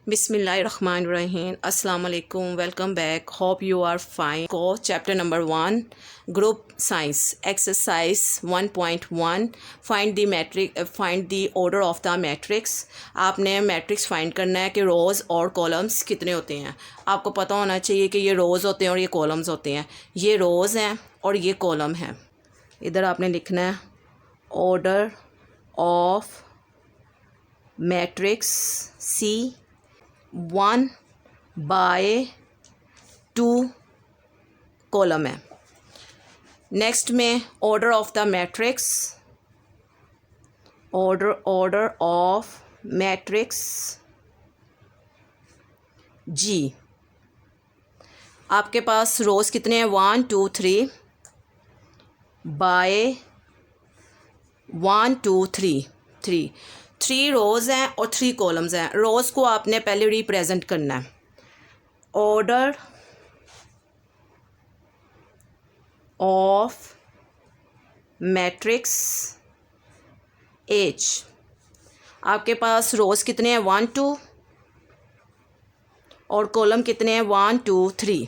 बिस्मिल्लाहिर्रहमानिर्रहीम अस्सलाम वालेकुम welcome back hope you are fine को chapter number 1 group science exercise 1.1 find the order of the matrix. आपने matrix find करना है कि रोज़ और कॉलम्स कितने होते हैं। आपको पता होना चाहिए कि ये रोज़ होते हैं और ये कॉलम्स होते हैं। ये रोज़ हैं और ये कॉलम है। इधर आपने लिखना है order of matrix C 1/2 column है। नेक्स्ट में order of the matrix order of matrix जी। आपके पास रोज़ कितने हैं 1 2 3 बाय 1 2 3 3 रोज़ हैं और 3 कॉलम्स हैं। रोज़ को आपने पहले रिप्रेजेंट करना है। Order of matrix H. आपके पास रोज़ कितने हैं 1 2 और कॉलम कितने हैं 1 2 3।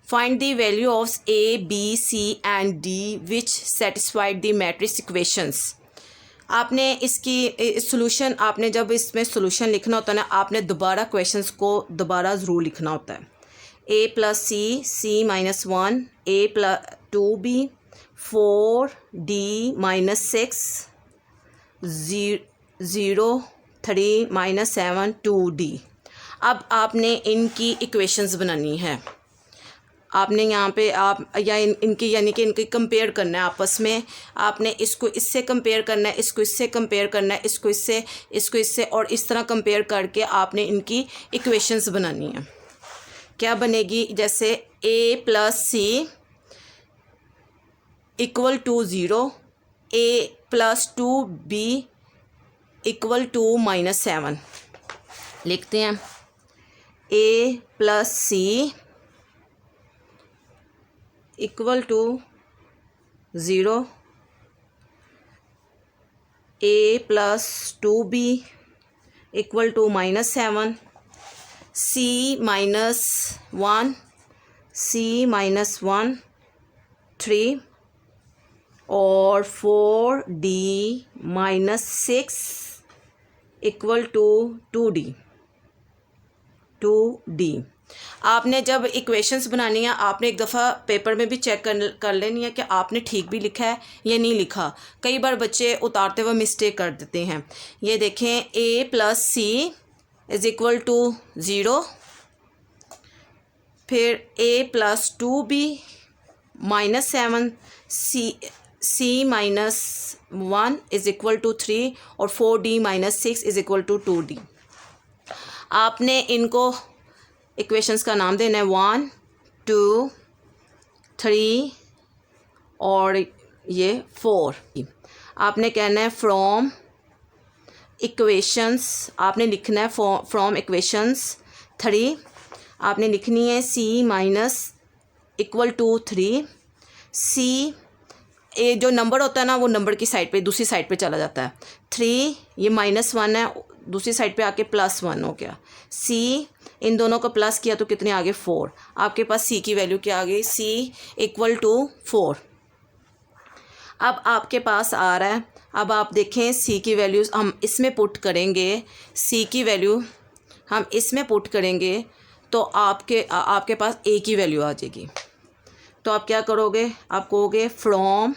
Find the value of A B C and D which satisfied the matrix equations. आपने इसकी सोल्यूशन आपने जब इसमें सोल्यूशन लिखना होता है ना, आपने दोबारा क्वेश्चंस को दोबारा ज़रूर लिखना होता है। a plus C minus 1 a plus 2b 4d minus 6 0 3 minus 7 2d। अब आपने इनकी इक्वेशंस बनानी है। आपने यहाँ पे आप या इनकी यानी कि इनकी कंपेयर करना है आपस में। आपने इसको इससे कंपेयर करना है, इसको इससे कंपेयर करना है, इसको इससे और इस तरह कंपेयर करके आपने इनकी इक्वेशंस बनानी है। क्या बनेगी? जैसे a plus C equal to 0 a plus 2b equal to minus 7। लिखते हैं a plus C equal to 0 a plus 2b equal to minus 7 c minus 1 3 और 4d minus 6 equal to 2d। आपने जब इक्वेशंस बनानी है आपने एक दफ़ा पेपर में भी चेक कर लेनी है कि आपने ठीक भी लिखा है या नहीं लिखा। कई बार बच्चे उतारते हुए मिस्टेक कर देते हैं। ये देखें a plus C is equal to 0, फिर a plus 2b minus 7 c minus 1 is equal to 3 और 4d minus 6 is equal to 2d। आपने इनको इक्वेशंस का नाम देना है 1 2 3 और ये 4। आपने कहना है फ्रॉम इक्वेशंस, आपने लिखना है फ्रॉम इक्वेशंस 3। आपने लिखनी है c minus equal to 3 c। ये जो नंबर होता है ना वो नंबर की साइड पे दूसरी साइड पे चला जाता है। 3 ये माइनस 1 है, दूसरी साइड पे आके प्लस 1 हो गया। c इन दोनों को प्लस किया तो कितने आ गए 4। आपके पास c की वैल्यू क्या आ गई? c equal to 4। अब आपके पास आ रहा है, अब आप देखें c की वैल्यूज़ हम इसमें पुट करेंगे। c की वैल्यू हम इसमें पुट करेंगे तो आपके पास a की वैल्यू आ जाएगी। तो आप क्या करोगे? आप कहोगे from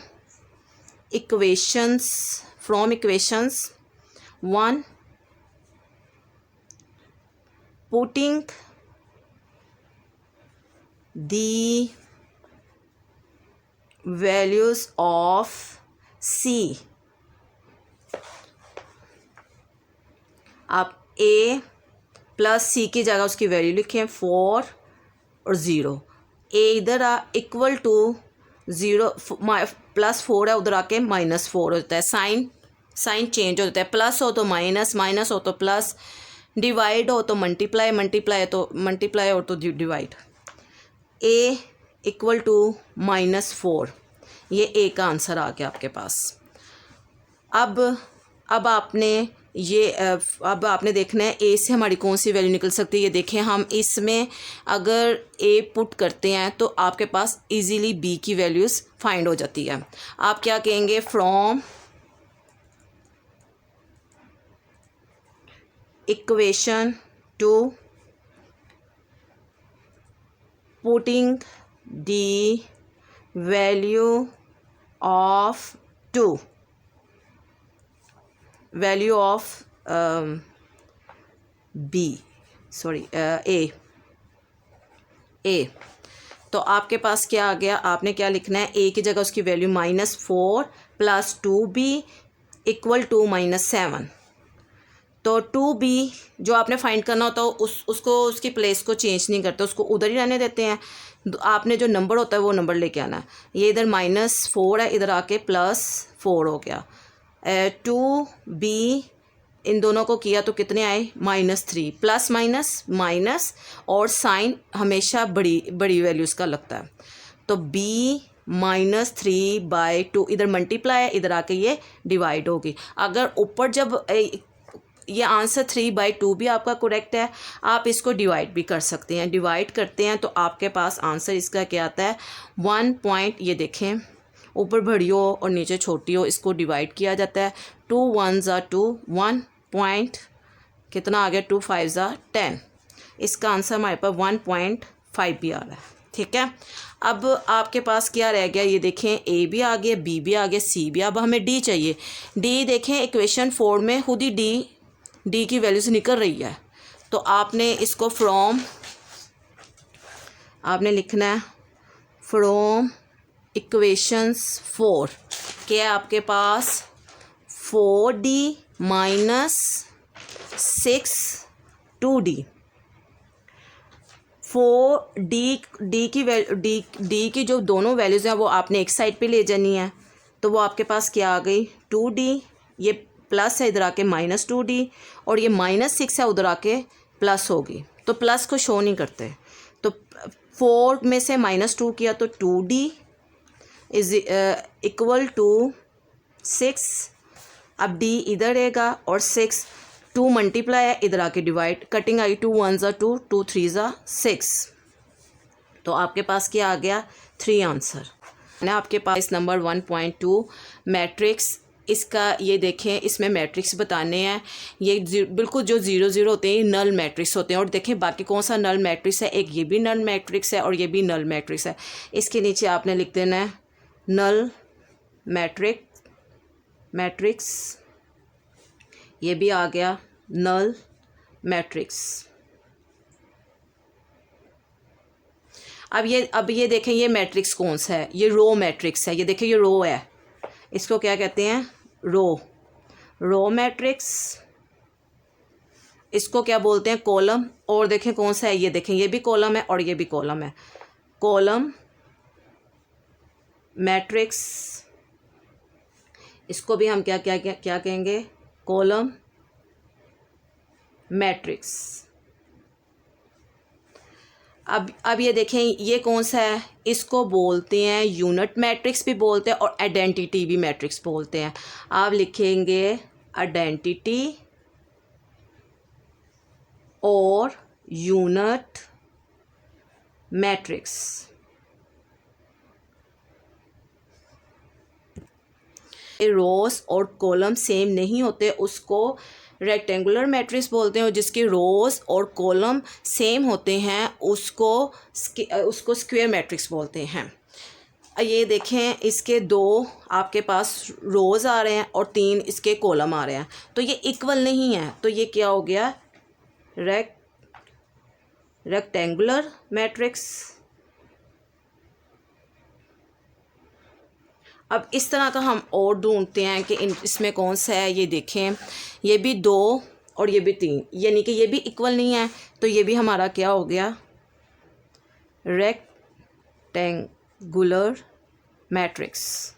equations 1 putting the values of c। आप a प्लस c की जगह उसकी वैल्यू लिखें 4 और 0। a इधर इक्वल टू 0 प्लस 4 है, उधर आके माइनस 4 हो जाता है। साइन चेंज हो जाता है। प्लस हो तो माइनस हो तो प्लस, डिवाइड हो तो मल्टीप्लाई हो तो divide. a equal to minus 4, ये a का आंसर आ गया आपके पास। अब आपने ये अब आपने देखना है ए से हमारी कौन सी वैल्यू निकल सकती है। ये देखें, हम इसमें अगर ए पुट करते हैं तो आपके पास इजीली बी की वैल्यूज़ फाइंड हो जाती है। आप क्या कहेंगे, from equation two putting the value of A. तो आपके पास क्या आ गया, आपने क्या लिखना है, ए की जगह उसकी वैल्यू -4 + 2b = -7। तो 2b जो आपने फाइंड करना होता है उसको उसकी प्लेस को चेंज नहीं करते, उसको उधर ही रहने देते हैं। आपने जो नंबर होता है वो नंबर लेके आना है। ये इधर -4 है, इधर आके +4 हो गया। 2b इन दोनों को किया तो कितने आए, -3, प्लस माइनस माइनस, और साइन हमेशा बड़ी वैल्यूज़ का लगता है। तो b -3/2 इधर मल्टीप्लाई है, इधर आके ये डिवाइड होगी। अगर ऊपर जब ये आंसर 3/2 भी आपका करेक्ट है, आप इसको डिवाइड भी कर सकते हैं। डिवाइड करते हैं तो आपके पास आंसर इसका क्या आता है, 1 ये देखें, ऊपर बड़ी हो और नीचे छोटी हो, इसको डिवाइड किया जाता है। 2 1 ज़ा 2, 1 पॉइंट कितना आ गया, 2 5 ज़ा 10। इसका आंसर हमारे पास 1.5 भी आ रहा है। ठीक है, अब आपके पास क्या रह गया, ये देखें, ए भी आ गया, बी भी आ गया, सी भी। अब हमें डी चाहिए। डी देखें, इक्वेशन 4 में खुद ही डी की वैल्यू से निकल रही है। तो आपने इसको आपने लिखना है फ्रॉम इक्वेशंस 4 क्या है आपके पास, 4d - 6 2d। 4d की जो दोनों वैल्यूज़ हैं वो आपने एक साइड पे ले जानी है। तो वो आपके पास क्या आ गई, 2d, ये प्लस है, इधर आके -2d, और ये -6 है, उधर आके प्लस होगी। तो प्लस को शो नहीं करते। तो 4 में से -2 किया तो 2d = 6। अब d इधर रहेगा और 6, 2 मल्टीप्लाई है, इधर आके डिवाइड, कटिंग आई, 2 1 ज़ा 2, 2 3 ज़ा 6। तो आपके पास क्या आ गया, 3 आंसर। आपके पास नंबर 1.2 मैट्रिक्स, इसका ये देखें, इसमें मैट्रिक्स बताने हैं। ये बिल्कुल जो 0 0 होते हैं नल मैट्रिक्स होते हैं। और देखें बाकी कौन सा नल मैट्रिक्स है, एक ये भी नल मैट्रिक्स है और ये भी नल मैट्रिक्स है। इसके नीचे आपने लिख देना है नल मैट्रिक्स, ये भी आ गया नल मैट्रिक्स। अब ये देखें, ये मैट्रिक्स कौन सा है, ये रो मैट्रिक्स है। ये देखें, ये रो है, इसको क्या कहते हैं, रो मैट्रिक्स। इसको क्या बोलते हैं, कॉलम। और देखें कौन सा है, ये देखें, ये भी कॉलम है और ये भी कॉलम है, कॉलम मैट्रिक्स। इसको भी हम क्या कहेंगे, कॉलम मैट्रिक्स। अब ये देखें, ये कौन सा है, इसको बोलते हैं यूनिट मैट्रिक्स भी बोलते हैं और आइडेंटिटी भी मैट्रिक्स बोलते हैं। आप लिखेंगे आइडेंटिटी और यूनिट मैट्रिक्स। रोज और कॉलम सेम नहीं होते, उसको रेक्टेंगुलर मैट्रिक्स बोलते हैं। और जिसके रोज़ और कॉलम सेम होते हैं उसको स्क्वायर मैट्रिक्स बोलते हैं। ये देखें, इसके 2 आपके पास रोज़ आ रहे हैं और 3 इसके कॉलम आ रहे हैं, तो ये इक्वल नहीं है। तो ये क्या हो गया, रेक्टेंगुलर मैट्रिक्स। अब इस तरह का हम और ढूंढते हैं कि इसमें कौन सा है। ये देखें, ये भी 2 और ये भी 3, यानी कि ये भी इक्वल नहीं है। तो ये भी हमारा क्या हो गया, रेक्टेंगुलर मैट्रिक्स।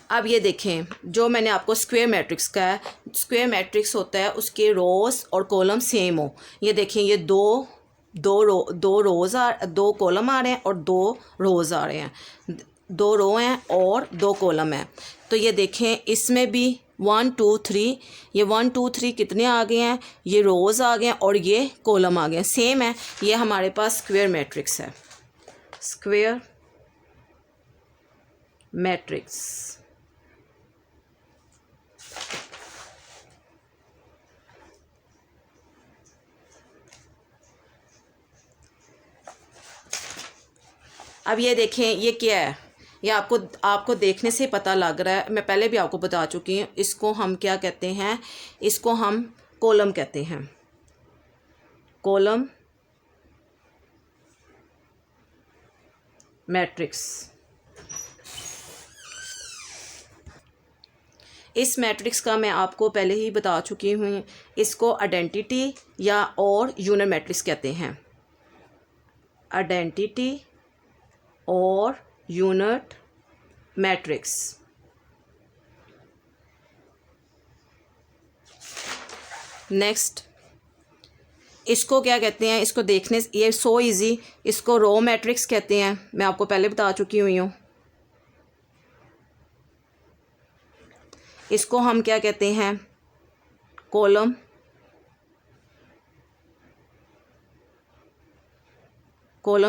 अब ये देखें, जो मैंने आपको स्क्वायर मैट्रिक्स का है, स्क्वायर मैट्रिक्स होता है उसके रोज़ और कॉलम सेम हो। ये देखें, ये दो कॉलम आ रहे हैं और 2 रोज़ आ रहे हैं। 2 रो हैं और 2 कॉलम हैं। तो ये देखें इसमें भी 1 2 3, ये 1 2 3 कितने आ गए हैं, ये रोज़ आ गए हैं और ये कॉलम आ गए हैं, सेम है। ये हमारे पास स्क्वायर मैट्रिक्स है, स्क्वायर मैट्रिक्स। अब ये देखें ये क्या है, ये आपको देखने से पता लग रहा है, मैं पहले भी आपको बता चुकी हूँ। इसको हम क्या कहते हैं, इसको हम कॉलम कहते हैं, कॉलम मैट्रिक्स। इस मैट्रिक्स का मैं आपको पहले ही बता चुकी हूँ, इसको आइडेंटिटी या और यूनिट मैट्रिक्स कहते हैं, आइडेंटिटी और यूनिट मैट्रिक्स। नेक्स्ट इसको क्या कहते हैं, इसको देखने ये सो इजी, इसको रो मैट्रिक्स कहते हैं, मैं आपको पहले बता चुकी हुई हूँ। इसको हम क्या कहते हैं, कॉलम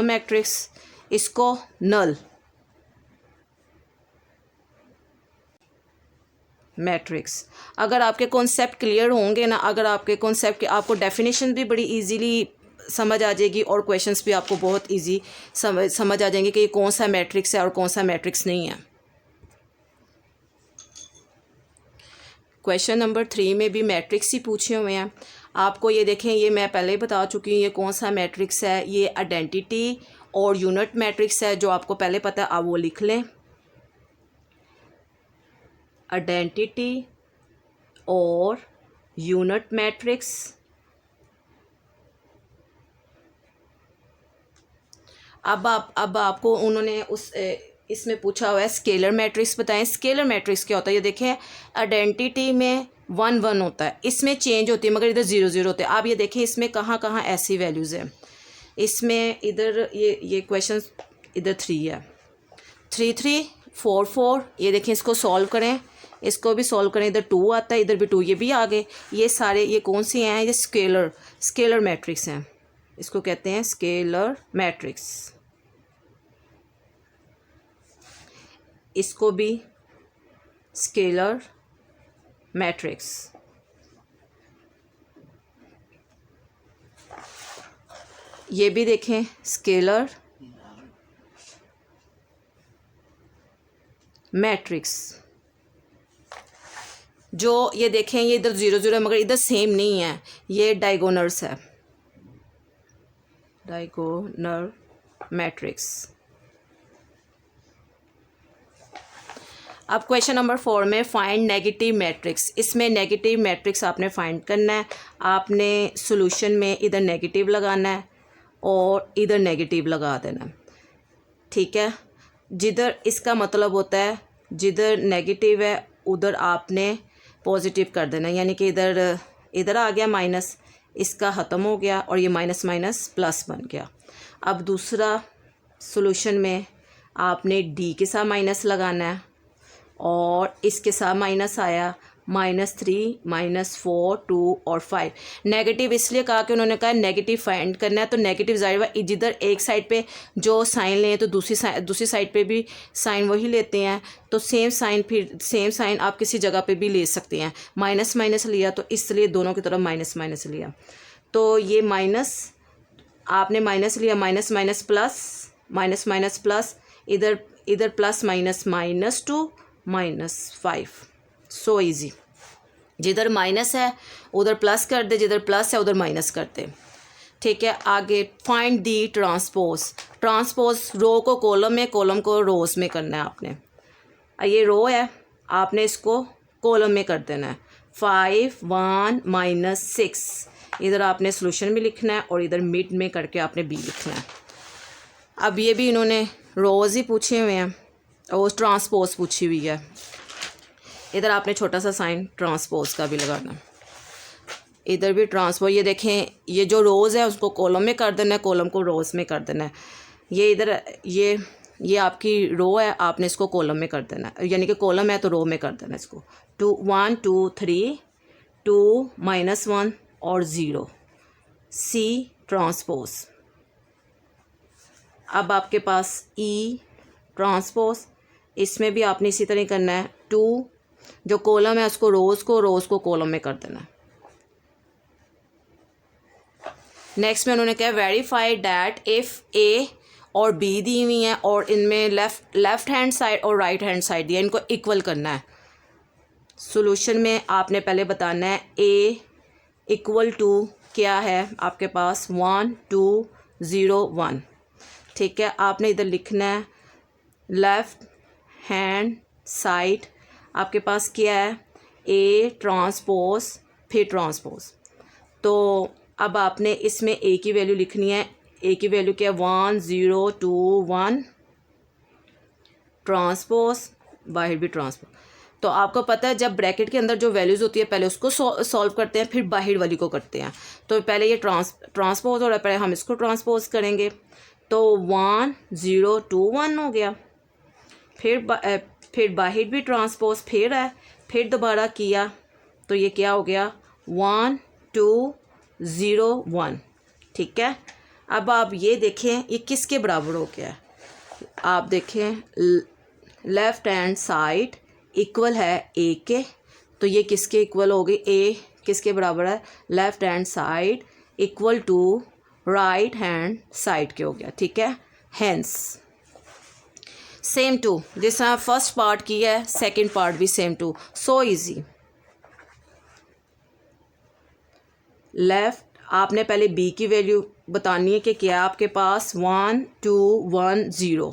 मैट्रिक्स, इसको नल मैट्रिक्स। अगर आपके कॉन्सेप्ट क्लियर होंगे ना, अगर आपके कॉन्सेप्ट आपको डेफिनेशन भी बड़ी इजीली समझ आ जाएगी और क्वेश्चंस भी आपको बहुत इजी समझ आ जाएंगे कि ये कौन सा मैट्रिक्स है और कौन सा मैट्रिक्स नहीं है। क्वेश्चन नंबर 3 में भी मैट्रिक्स ही पूछे हुए हैं आपको। ये देखें, ये मैं पहले ही बता चुकी हूँ ये कौन सा मैट्रिक्स है, ये आइडेंटिटी और यूनिट मैट्रिक्स है, जो आपको पहले पता है आप वो लिख लें, आइडेंटिटी और यूनिट मैट्रिक्स। अब आपको उन्होंने इसमें पूछा हुआ है स्केलर मैट्रिक्स बताएं। स्केलर मैट्रिक्स क्या होता है, ये देखें आइडेंटिटी में 1 1 होता है, इसमें चेंज होती है मगर इधर 0 0 होते हैं। आप ये देखें इसमें कहाँ कहाँ ऐसी वैल्यूज़ हैं, इसमें इधर ये क्वेश्चन इधर 3 है, 3 3 4 4। ये देखें इसको सॉल्व करें, इसको भी सॉल्व करें, इधर 2 आता है, इधर भी 2, ये भी आ गए। ये सारे ये कौन सी हैं, ये स्केलर मैट्रिक्स हैं, इसको कहते हैं स्केलर मैट्रिक्स। इसको भी स्केलर मैट्रिक्स। ये भी देखें स्केलर मैट्रिक्स। जो ये देखें ये इधर 0 0 है मगर इधर सेम नहीं है, ये डायगोनल्स है, डायगोनल मैट्रिक्स। अब क्वेश्चन नंबर 4 में फाइंड नेगेटिव मैट्रिक्स। इसमें नेगेटिव मैट्रिक्स आपने फाइंड करना है, आपने सॉल्यूशन में इधर नेगेटिव लगाना है और इधर नेगेटिव लगा देना, ठीक है। जिधर इसका मतलब होता है जिधर नेगेटिव है उधर आपने पॉजिटिव कर देना, यानी कि इधर आ गया माइनस, इसका ख़त्म हो गया और ये माइनस माइनस प्लस बन गया। अब दूसरा सॉल्यूशन में आपने डी के साथ माइनस लगाना है और इसके साथ माइनस आया, -3 -4 2 और 5। नेगेटिव इसलिए कहा कि उन्होंने कहा नेगेटिव फाइंड करना है, तो नेगेटिव जाहिर है जिधर एक साइड पे जो साइन लें तो दूसरी साइड पे भी साइन वही लेते हैं, तो सेम साइन आप किसी जगह पे भी ले सकते हैं। माइनस माइनस लिया तो इसलिए दोनों की तरफ माइनस माइनस लिया, तो ये माइनस आपने माइनस लिया, minus minus plus, minus minus plus, इधर प्लस माइनस -2 -5। सो इजी, जिधर माइनस है उधर प्लस कर दे, जिधर प्लस है उधर माइनस कर दे, ठीक है। आगे फाइंड दी ट्रांसपोज रो को कॉलम में, कॉलम को रोज में करना है आपने। ये रो है, आपने इसको कॉलम में कर देना है। 5 1 -6 इधर आपने सॉल्यूशन भी लिखना है और इधर मिड में करके आपने बी लिखना है। अब ये भी इन्होंने रोज़ ही पूछे हुए हैं और ट्रांसपोज पूछी हुई है, इधर आपने छोटा सा साइन ट्रांसपोज का भी लगाना, इधर भी ट्रांसपोज। ये देखें ये जो रोज़ है उसको कॉलम में कर देना है, कॉलम को रोज़ में कर देना है। ये इधर ये ये आपकी रो है, आपने इसको कॉलम में कर देना, यानी कि कॉलम है तो रो में कर देना इसको। 2 1 2 3 2 -1 और 0 C ट्रांसपोज। अब आपके पास E ट्रांसपोज, इसमें भी आपने इसी तरह करना है। 2 जो कॉलम है उसको रोज़ को कॉलम में कर देना। नेक्स्ट में उन्होंने कहा वेरीफाई डैट इफ़ A और B दी हुई हैं और इनमें लेफ़्ट हैंड साइड और राइट हैंड साइड दिया, इनको इक्वल करना है। सॉल्यूशन में आपने पहले बताना है A इक्वल टू क्या है आपके पास 1 2 0 1, ठीक है। आपने इधर लिखना है लेफ़्ट हैंड साइड आपके पास क्या है A ट्रांसपोज फिर ट्रांसपोज। तो अब आपने इसमें A की वैल्यू लिखनी है। A की वैल्यू क्या है 1 0 2 1 ट्रांसपोज, बाहर भी ट्रांसपोज। तो आपको पता है जब ब्रैकेट के अंदर जो वैल्यूज़ होती है पहले उसको सॉल्व करते हैं फिर बाहर वाली को करते हैं। तो पहले ये ट्रांसपोज हो रहा है, पहले हम इसको ट्रांसपोज करेंगे। तो 1 0 2 1 हो गया, फिर बाहर भी ट्रांसपोज फिर है, फिर दोबारा किया तो ये क्या हो गया 1 2 0 1, ठीक है। अब आप ये देखें ये किसके बराबर हो गया है। आप देखें लेफ़्ट हैंड साइड इक्वल है A के, तो ये किसके इक्वल हो गई A किसके बराबर है left hand side equal to right hand side के हो गया, ठीक है। हेंस सेम टू जिस तरह फर्स्ट पार्ट की है सेकंड पार्ट भी same too, so easy. Left आपने पहले B की वैल्यू बतानी है कि क्या आपके पास 1 2 1 0,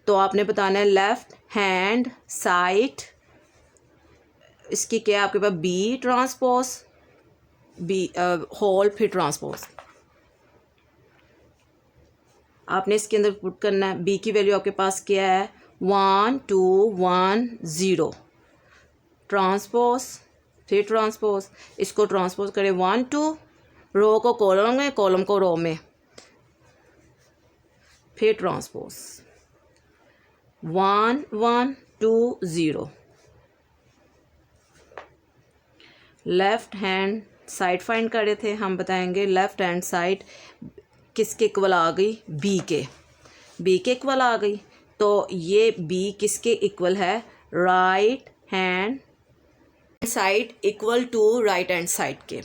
तो आपने बताना है लेफ़्ट हैंड साइड इसकी क्या आपके पास B ट्रांसपोज B होल फिर ट्रांसपोज। आपने इसके अंदर पुट करना है B की वैल्यू आपके पास क्या है 1 2 1 0 ट्रांसपोज फिर ट्रांसपोज, इसको ट्रांसपोज करें 1 2 रो को कॉलम में कॉलम को रो में फिर transpose 1 1 2 0। Left hand side find कर रहे थे, हम बताएंगे लेफ़्ट हैंड साइड किसके इक्वल आ गई B के इक्वल आ गई। तो ये B किसके इक्वल है right hand side equal to right hand side के।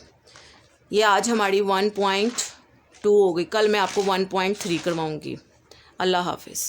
ये आज हमारी 1.2 हो गई, कल मैं आपको 1.3 करवाऊँगी। अल्लाह हाफिज़।